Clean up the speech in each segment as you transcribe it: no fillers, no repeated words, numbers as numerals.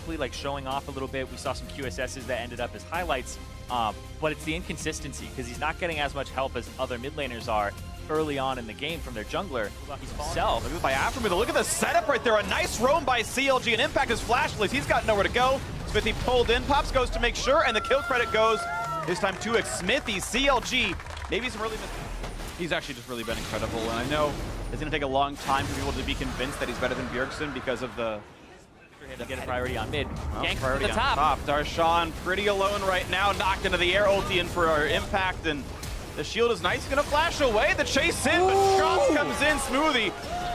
technically like showing off a little bit. We saw some QSSs that ended up as highlights, but it's the inconsistency because he's not getting as much help as other mid laners are early on in the game from their jungler himself. Look at by Aftermath. Look at the setup right there. A nice roam by CLG, and Impact is flashless. He's got nowhere to go. Smithy pulled in. Pops goes to make sure, and the kill credit goes this time to Smithy. CLG, maybe some early. He's actually just really been incredible, and I know it's going to take a long time for people to be convinced that he's better than Bjergsen because of the to get a priority on mid. Gank priority to the top. Darshan pretty alone right now, knocked into the air, ulti in for our Impact, and the shield is nice. He's going to flash away. The chase in, but Chomp comes in. Smoothie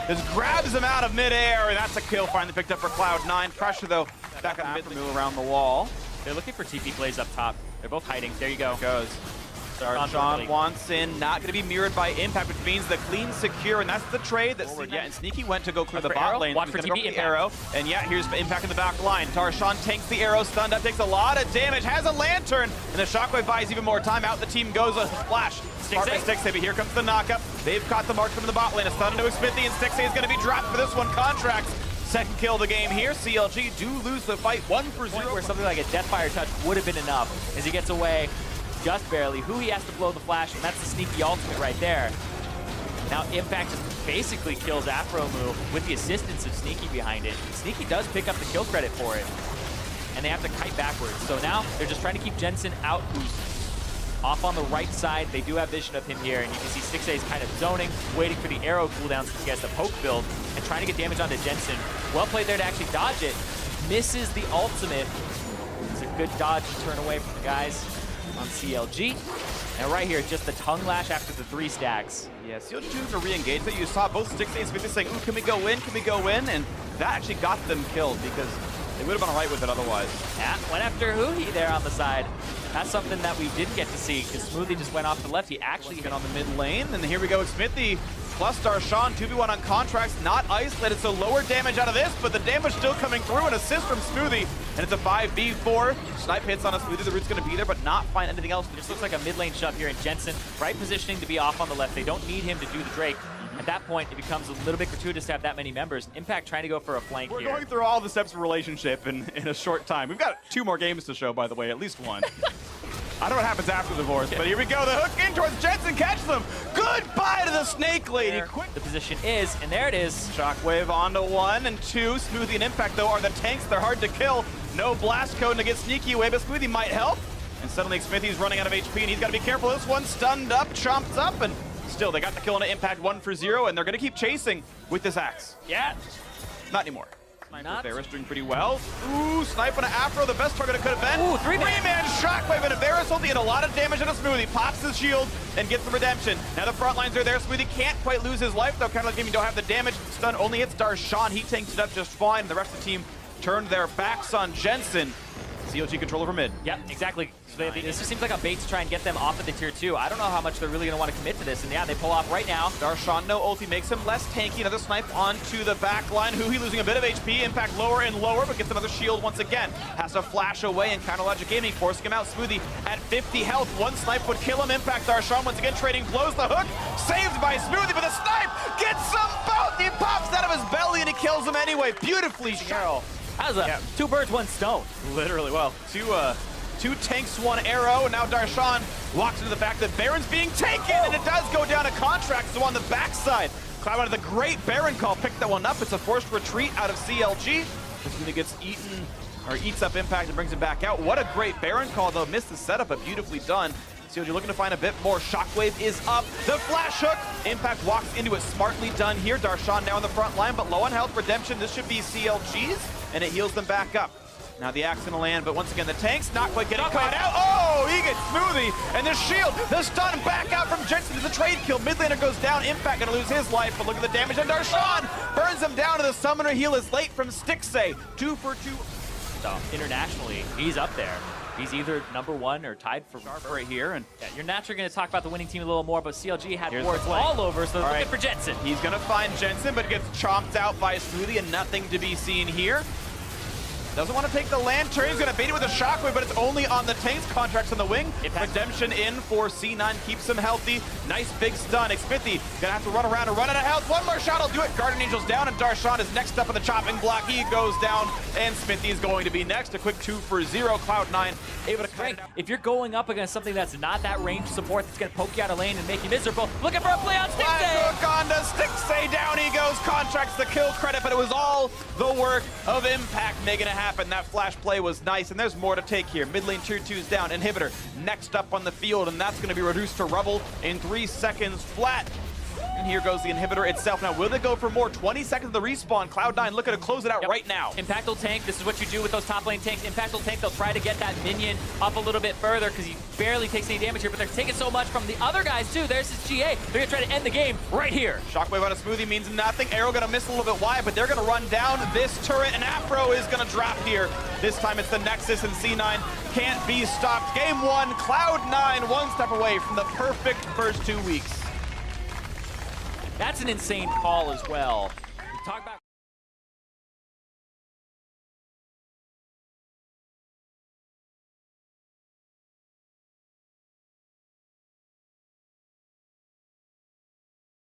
just grabs him out of midair, and that's a kill finally picked up for Cloud9. Pressure, though, back on mid, move around the wall. They're looking for TP plays up top. They're both hiding. There you go. Goes. Darshan wants in, not going to be mirrored by Impact, which means the clean secure, and that's the trade that and Sneaky went to go clear the bot lane. Watch for TP, TP the arrow, and yeah, here's Impact in the back line. Darshan tanks the arrow, stunned up, takes a lot of damage, has a lantern, and the shockwave buys even more time. Out the team goes, a splash. Smart by Stixxay, but here comes the knockup. They've caught the mark from the bot lane. A stun into Smithy, and Stixxay is going to be dropped for this one. Contracts. Second kill of the game here. CLG do lose the fight 1-0. Where something like a Deathfire touch would have been enough as he gets away just barely. Who he has to blow the flash, and that's the sneaky ultimate right there. Now Impact just basically kills Afro move with the assistance of Sneaky behind it. Sneaky does pick up the kill credit for it, and they have to kite backwards. So now they're just trying to keep Jensen out, who's off on the right side. They do have vision of him here, and you can see Stixxay is kind of zoning, waiting for the arrow cooldown since he has the poke build, and trying to get damage onto Jensen. Well played there to actually dodge it. Misses the ultimate. It's a good dodge to turn away from the guys on CLG. And right here, just the tongue lash after the 3 stacks. Yeah, CLG chooses to re-engage that. You saw both Stixxay and Smithy saying, ooh, can we go in? Can we go in? And that actually got them killed because they would have been all right with it otherwise. Yeah, went after Huhi there on the side. That's something that we didn't get to see because Smoothie just went off to the left. He actually hit on the mid lane, and here we go with Smithy plus Darshan, 2v1 on contracts, not isolated, so lower damage out of this, but the damage still coming through, an assist from Smoothie, and it's a 5v4. Snipe hits on a Smoothie, the root's going to be there, but not find anything else. It just looks like a mid lane shove here in Jensen, right positioning to be off on the left. They don't need him to do the Drake. At that point, it becomes a little bit gratuitous to have that many members. Impact trying to go for a flank here. We're going through all the steps of a relationship in a short time. We've got 2 more games to show, by the way, at least 1. I don't know what happens after divorce, but here we go. The hook in towards Jensen, catches them. Goodbye to the Snake Lady. The position is, and there it is. Shockwave onto 1 and 2. Smoothie and Impact, though, are the tanks. They're hard to kill. No blast code to get Sneaky away, but Smoothie might help. And suddenly Smithy's running out of HP, and he's got to be careful. This one stunned up, chomped up, and still, they got the kill on Impact 1-0, and they're going to keep chasing with this axe. Yeah. Not anymore. Varus doing pretty well. Ooh, snipe on an Afro, the best target it could have been. Ooh, 3-man shockwave and a Varus ulti and a lot of damage on a Smoothie. Pops his shield and gets the redemption. Now the front lines are there. Smoothie can't quite lose his life, though. Kind of like him, you don't have the damage. Stun only hits Darshan. He tanks it up just fine. The rest of the team turned their backs on Jensen. CLG control over mid. Yep, exactly. So this just seems like a bait to try and get them off of the tier 2. I don't know how much they're really going to want to commit to this. And yeah, they pull off right now. Darshan, no ulti, makes him less tanky. Another snipe onto the back line. Huhi losing a bit of HP. Impact lower and lower, but gets another shield once again. Has to flash away, and Counter Logic Gaming forcing him out. Smoothie at 50 health. One snipe would kill him. Impact Darshan once again trading blows. The hook saved by Smoothie, but the snipe gets them both. He pops out of his belly, and he kills him anyway. Beautifully shot. That was a 2 birds, 1 stone. Literally, well, two tanks, 1 arrow, and now Darshan walks into the fact that Baron's being taken, and it does go down a contract, so on the backside. Cloud with a great Baron call, picked that one up. It's a forced retreat out of CLG. This gets eaten, or eats up Impact and brings him back out. What a great Baron call, though. Missed the setup, but beautifully done. CLG looking to find a bit more. Shockwave is up. The flash hook. Impact walks into it. Smartly done here. Darshan now on the front line, but low on health. Redemption. This should be CLG's, and it heals them back up. Now the axe gonna land, but once again the tanks not quite getting caught out. Oh, he gets Smoothie, and the shield, the stun back out from Jensen. It's a trade kill. Mid laner goes down. Impact gonna lose his life, but look at the damage on Darshan. Burns him down, to the summoner heal is late from Stixxay. 2 for 2. So internationally, he's up there. He's either #1 or tied for Sharp right here. And yeah, you're naturally going to talk about the winning team a little more, but CLG had wards all over, so they're looking for Jensen. He's going to find Jensen, but gets chomped out by Smoothie, and nothing to be seen here. Doesn't want to take the lantern. He's going to bait it with a shockwave, but it's only on the tanks. Contracts on the wing. Redemption in for C9, keeps him healthy. Nice big stun. Xmithie gonna have to run around and run out of health. One more shot will do it. Guardian Angel's down, and Darshan is next up on the chopping block. He goes down, and Xmithie is going to be next. A quick 2 for 0. Cloud9 able to cut it out. If you're going up against something that's not that range support that's gonna poke you out of lane and make you miserable, looking for a play on Stixxay! Wakanda, Stixxay, down he goes. Contracts the kill credit, but it was all the work of Impact making it happen. That flash play was nice, and there's more to take here. Mid lane tier 2's down. Inhibitor next up on the field, and that's going to be reduced to rubble in 3 seconds flat. And here goes the Inhibitor itself. Now, will they go for more? 20 seconds of the respawn. Cloud9 looking to close it out right now. Impact will tank. This is what you do with those top lane tanks. Impact will tank. They'll try to get that minion up a little bit further because he barely takes any damage here, but they're taking so much from the other guys, too. There's his GA. They're going to try to end the game right here. Shockwave on a smoothie means nothing. Arrow going to miss a little bit wide, but they're going to run down this turret, and Afro is going to drop here. This time it's the Nexus, and C9 can't be stopped. Game 1, Cloud9 one step away from the perfect first 2 weeks. That's an insane call as well. We talk about